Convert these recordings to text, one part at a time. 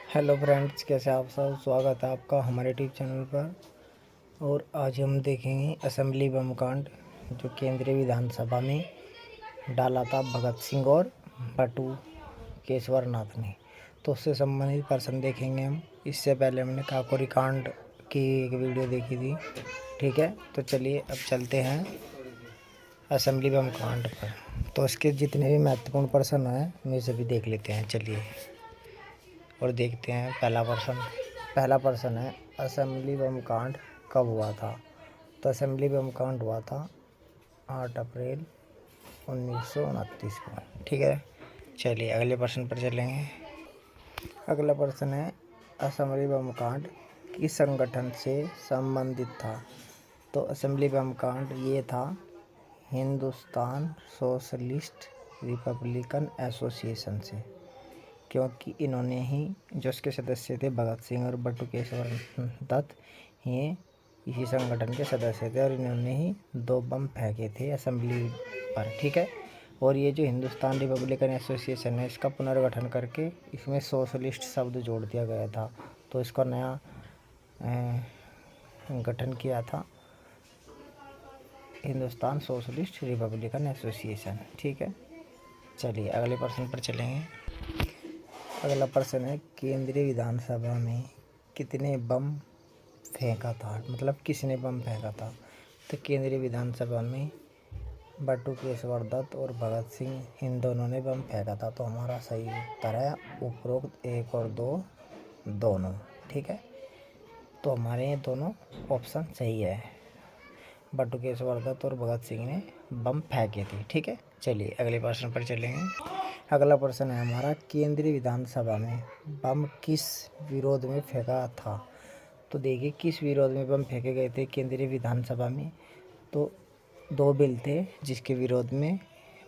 Hello friends, कैसे आप सब। स्वागत है आपका हमारे यूट्यूब चैनल पर। और आज हम देखेंगे असेंबली बम कांड जो केंद्रीय विधानसभा में डाला था भगत सिंह और बटू केशवर नाथ ने। तो उससे संबंधित पर्सन देखेंगे हम। इससे पहले हमने काकोरी कांड की एक वीडियो देखी थी, ठीक है। तो चलिए अब चलते हैं असेंबली बम कांड पर। तो इसके जितने भी महत्वपूर्ण पर्सन हैं वे सभी देख लेते हैं, चलिए। और देखते हैं पहला पर्सन है असेंबली बम कांड कब हुआ था। तो असेंबली बम कांड हुआ था 8 अप्रैल 1929 को, ठीक है। चलिए अगले पर्सन पर चलेंगे। अगला पर्सन है असेंबली बम कांड किस संगठन से संबंधित था। तो असेंबली बम कांड ये था हिंदुस्तान सोशलिस्ट रिपब्लिकन एसोसिएशन से, क्योंकि इन्होंने ही जो उसके सदस्य थे भगत सिंह और बटुकेश्वर दत्त, ये इसी संगठन के सदस्य थे और इन्होंने ही 2 बम फेंके थे असेंबली पर, ठीक है। और ये जो हिंदुस्तान रिपब्लिकन एसोसिएशन है इसका पुनर्गठन करके इसमें सोशलिस्ट शब्द जोड़ दिया गया था। तो इसका नया गठन किया था हिंदुस्तान सोशलिस्ट रिपब्लिकन एसोसिएशन, ठीक है। चलिए अगले पर्सन पर चलेंगे। अगला प्रश्न है केंद्रीय विधानसभा में कितने बम फेंका था, मतलब किसने बम फेंका था। तो केंद्रीय विधानसभा में बटुकेश्वर दत्त और भगत सिंह इन दोनों ने बम फेंका था। तो हमारा सही उत्तर है उपरोक्त 1 और 2 दोनों, ठीक है। तो हमारे ये दोनों ऑप्शन सही है, बटुकेश्वर दत्त और भगत सिंह ने बम फेंके थे, ठीक है। चलिए अगले प्रश्न पर चलेंगे। अगला प्रश्न है हमारा केंद्रीय विधानसभा में बम किस विरोध में फेंका था। तो देखिए किस विरोध में बम फेंके गए थे केंद्रीय विधानसभा में। तो 2 बिल थे जिसके विरोध में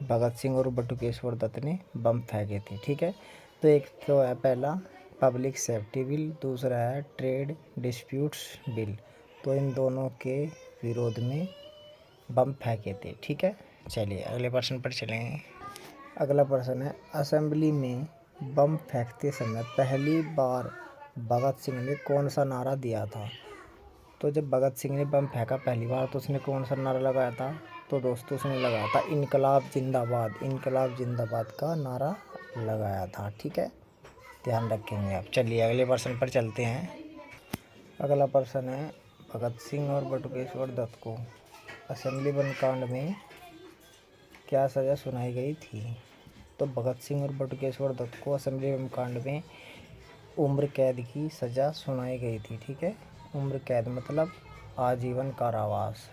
भगत सिंह और बटुकेश्वर दत्त ने बम फेंके थे, ठीक है। तो एक तो है पहला पब्लिक सेफ्टी बिल, दूसरा है ट्रेड डिस्प्यूट्स बिल। तो इन दोनों के विरोध में बम फेंके थे, ठीक है। चलिए अगले प्रश्न पर चलेंगे। अगला प्रश्न है असेंबली में बम फेंकते समय पहली बार भगत सिंह ने कौन सा नारा दिया था। तो जब भगत सिंह ने बम फेंका पहली बार तो उसने कौन सा नारा लगाया था। तो दोस्तों उसने लगाया था इनकलाब जिंदाबाद का नारा लगाया था, ठीक है। ध्यान रखेंगे आप। चलिए अगले प्रश्न पर चलते हैं। अगला प्रश्न है भगत सिंह और बटुकेश्वर दत्त को असेंबली बम कांड में क्या सज़ा सुनाई गई थी। तो भगत सिंह और बटुकेश्वर दत्त को असेंबली बम कांड में उम्र कैद की सज़ा सुनाई गई थी, ठीक है। उम्र कैद मतलब आजीवन कारावास,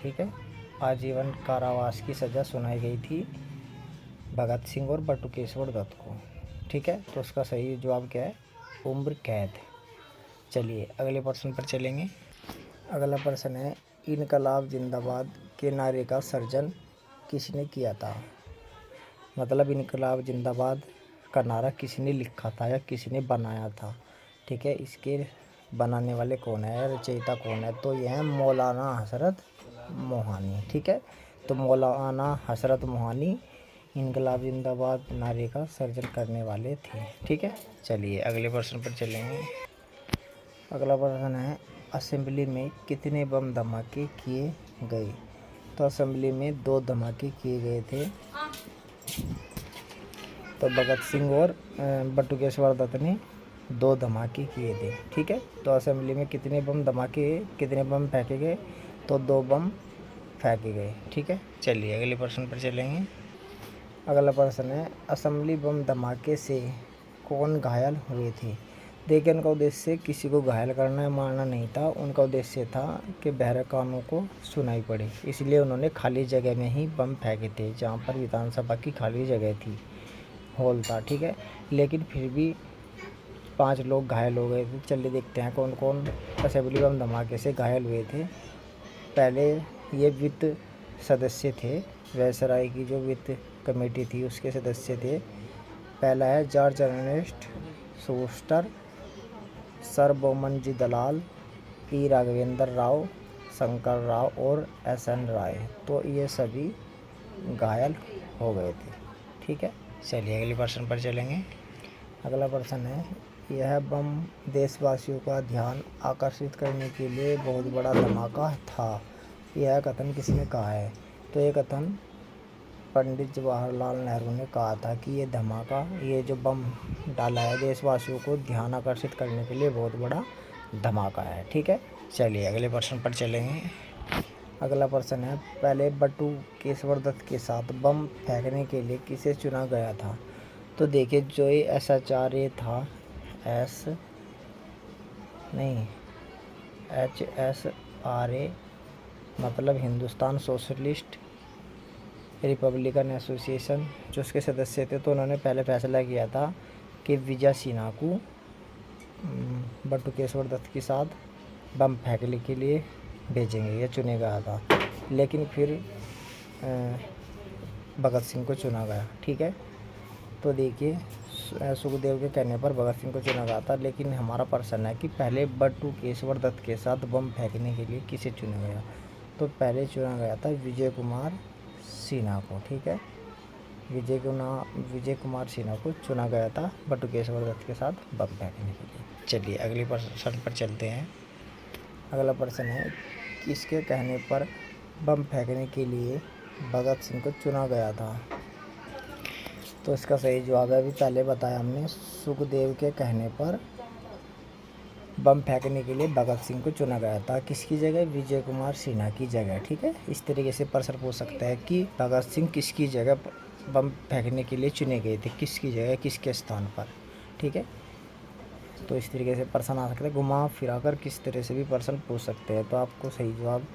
ठीक है। आजीवन कारावास की सज़ा सुनाई गई थी भगत सिंह और बटुकेश्वर दत्त को, ठीक है। तो उसका सही जवाब क्या है, उम्र कैद। चलिए अगले प्रश्न पर चलेंगे। अगला प्रश्न है इनकलाब जिंदाबाद के नारे का सर्जन किसने किया था। मतलब इनकलाब जिंदाबाद का नारा किसने लिखा था या किसने बनाया था, ठीक है। इसके बनाने वाले कौन है, रचयिता कौन है। तो यह है मौलाना हजरत मोहानी, ठीक है। तो मौलाना हजरत मोहानी इनकलाब जिंदाबाद नारे का सर्जन करने वाले थे, ठीक है। चलिए अगले प्रश्न पर चलेंगे। अगला प्रश्न है असेंबली में कितने बम धमाके किए गए। तो असेंबली में 2 धमाके किए गए थे। तो भगत सिंह और बटुकेश्वर दत्त ने 2 धमाके किए थे, ठीक है। तो असेंबली में कितने बम फेंके गए। तो 2 बम फेंके गए, ठीक है। चलिए अगले प्रश्न पर चलेंगे। अगला प्रश्न है असेंबली बम धमाके से कौन घायल हुए थे। देखिए उनका उद्देश्य किसी को घायल करना या मारना नहीं था। उनका उद्देश्य था कि बहरे कानों को सुनाई पड़े, इसलिए उन्होंने खाली जगह में ही बम फेंके थे जहाँ पर विधानसभा की खाली जगह थी, हॉल था, ठीक है। लेकिन फिर भी 5 लोग घायल हो गए थे। चलिए देखते हैं कौन कौन असेंबली बम धमाके से घायल हुए थे। पहले ये वित्त सदस्य थे, वायसराय की जो वित्त कमेटी थी उसके सदस्य थे। पहला है George Ernest Schuster, sir Bomanji दलाल, पी राघवेंद्र राव, शंकर राव और एस एन राय। तो ये सभी घायल हो गए थे, ठीक है। चलिए अगले प्रश्न पर चलेंगे। अगला प्रश्न है, यह बम देशवासियों का ध्यान आकर्षित करने के लिए बहुत बड़ा धमाका था। यह कथन किसने कहा है? तो ये कथन पंडित जवाहरलाल नेहरू ने कहा था कि ये जो बम डाला है देशवासियों को ध्यान आकर्षित करने के लिए बहुत बड़ा धमाका है। ठीक है। चलिए अगले प्रश्न पर चलेंगे। अगला प्रश्न है, पहले बटू केशवर दत्त के साथ बम फेंकने के लिए किसे चुना गया था? तो देखिए, जो ये HSRA था, HSRA मतलब हिंदुस्तान सोशलिस्ट रिपब्लिकन एसोसिएशन, जो उसके सदस्य थे, तो उन्होंने पहले फैसला किया था कि विजय सिन्हा को बटू केशवर दत्त के साथ बम फेंकने के लिए भेजेंगे, यह चुने गया था। लेकिन फिर भगत सिंह को चुना गया। ठीक है। तो देखिए, सुखदेव के कहने पर भगत सिंह को चुना गया था। लेकिन हमारा प्रश्न है कि पहले बटू केशवर दत्त के साथ बम फेंकने के लिए किसे चुना गया? तो पहले चुना गया था विजय कुमार सिन्हा को। ठीक है। विजय कुमार सिन्हा को चुना गया था बटू केशवर दत्त के साथ बम फेंकने के लिए। चलिए अगले प्रश्न पर चलते हैं। अगला प्रश्न है, किसके कहने पर बम फेंकने के लिए भगत सिंह को चुना गया था? तो इसका सही जवाब है, अभी पहले बताया हमने, सुखदेव के कहने पर बम फेंकने के लिए भगत सिंह को चुना गया था। किसकी जगह? विजय कुमार सिन्हा की जगह। ठीक है। इस तरीके से प्रश्न पूछ सकता है कि भगत सिंह किसकी जगह बम फेंकने के लिए चुने गए थे, किसकी जगह, किसके स्थान पर। ठीक है। तो इस तरीके से प्रश्न आ सकते हैं, घुमा फिरा कर किस तरह से भी प्रश्न पूछ सकते हैं। तो आपको सही जवाब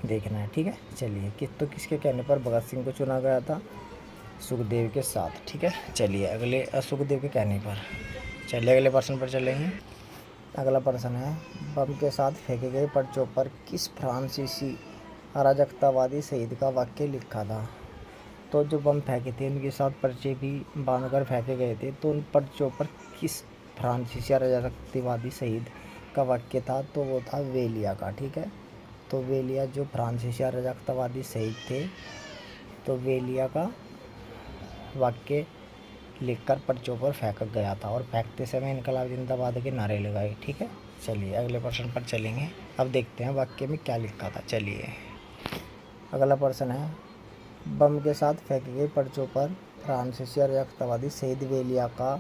देखना है। ठीक है। चलिए, किसके कहने पर भगत सिंह को चुना गया था? सुखदेव के साथ। ठीक है। चलिए सुखदेव के कहने पर। चलिए अगले प्रश्न पर चलेंगे। अगला प्रश्न है, बम के साथ फेंके गए पर्चों पर किस फ्रांसीसी अराजकतावादी शहीद का वाक्य लिखा था? तो जो बम फेंके थे उनके साथ पर्चे भी बांधकर फेंके गए थे, तो उन पर्चों पर किस फ्रांसीसी अराजकतावादी शहीद का वाक्य था? तो वो था वेलिया का। ठीक है। तो वेलिया जो फ्रांसीसी अराजकतावादी शहीद थे, तो वेलिया का वाक्य लिखकर पर्चों पर फेंका गया था और फेंकते समय इनकलाब जिंदाबाद के नारे लगाए। ठीक है। चलिए अगले प्रश्न पर चलेंगे। अब देखते हैं वाक्य में क्या लिखा था। चलिए अगला प्रश्न है, बम के साथ फेंके गए पर्चों पर फ्रांसीसी अराजकतावादी शहीद वेलिया का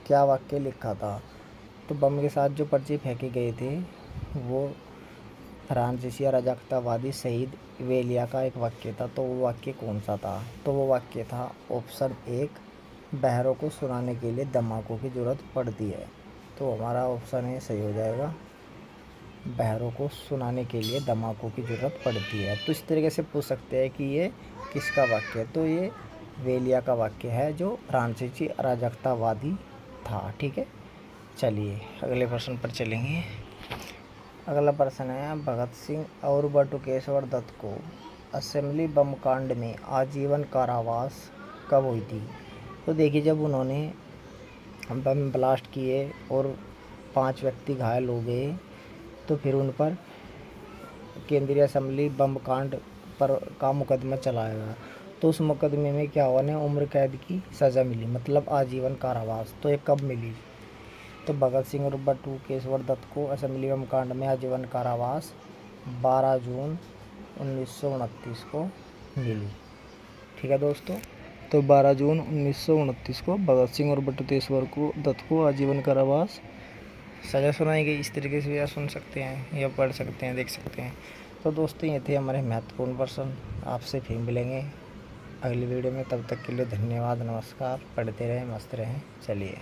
क्या वाक्य लिखा था? तो बम के साथ जो पर्चे फेंके गए थे वो फ्रांसीसी अराजकतावादी शहीद वेलिया का एक वाक्य था। तो वो वाक्य कौन सा था? तो वो वाक्य था ऑप्शन 1, बहरों को सुनाने के लिए दमाकों की ज़रूरत पड़ती है। तो हमारा ऑप्शन ए सही हो जाएगा, बहरों को सुनाने के लिए दमाकों की ज़रूरत पड़ती है। तो इस तरीके से पूछ सकते हैं कि ये किसका वाक्य है? तो ये वेलिया का वाक्य है जो फ्रांसीसी अराजकतावादी था। ठीक है। चलिए अगले प्रश्न पर चलेंगे। अगला प्रश्न है, भगत सिंह और बटू केशवर दत्त को असेंबली बम कांड में आजीवन कारावास कब हुई थी? तो देखिए, जब उन्होंने बम ब्लास्ट किए और 5 व्यक्ति घायल हो गए, तो फिर उन पर केंद्रीय असेंबली बम कांड पर का मुकदमा चलाया गया। तो उस मुकदमे में क्या हुआ, ने उम्र कैद की सज़ा मिली, मतलब आजीवन कारावास। तो ये कब मिली? तो भगत सिंह और बटू केशवर दत्त को असेंबली बम कांड में आजीवन कारावास 12 जून 1929 को मिली। ठीक है दोस्तों। तो 12 जून 1929 को भगत सिंह और बटू केशवर दत्त को आजीवन कारावास सज़ा सुनाई गई। इस तरीके से भी आप सुन सकते हैं या पढ़ सकते हैं, देख सकते हैं। तो दोस्तों, ये थे हमारे महत्वपूर्ण प्रश्न। आपसे फिर मिलेंगे अगली वीडियो में। तब तक के लिए धन्यवाद, नमस्कार। पढ़ते रहें, मस्त रहें। चलिए।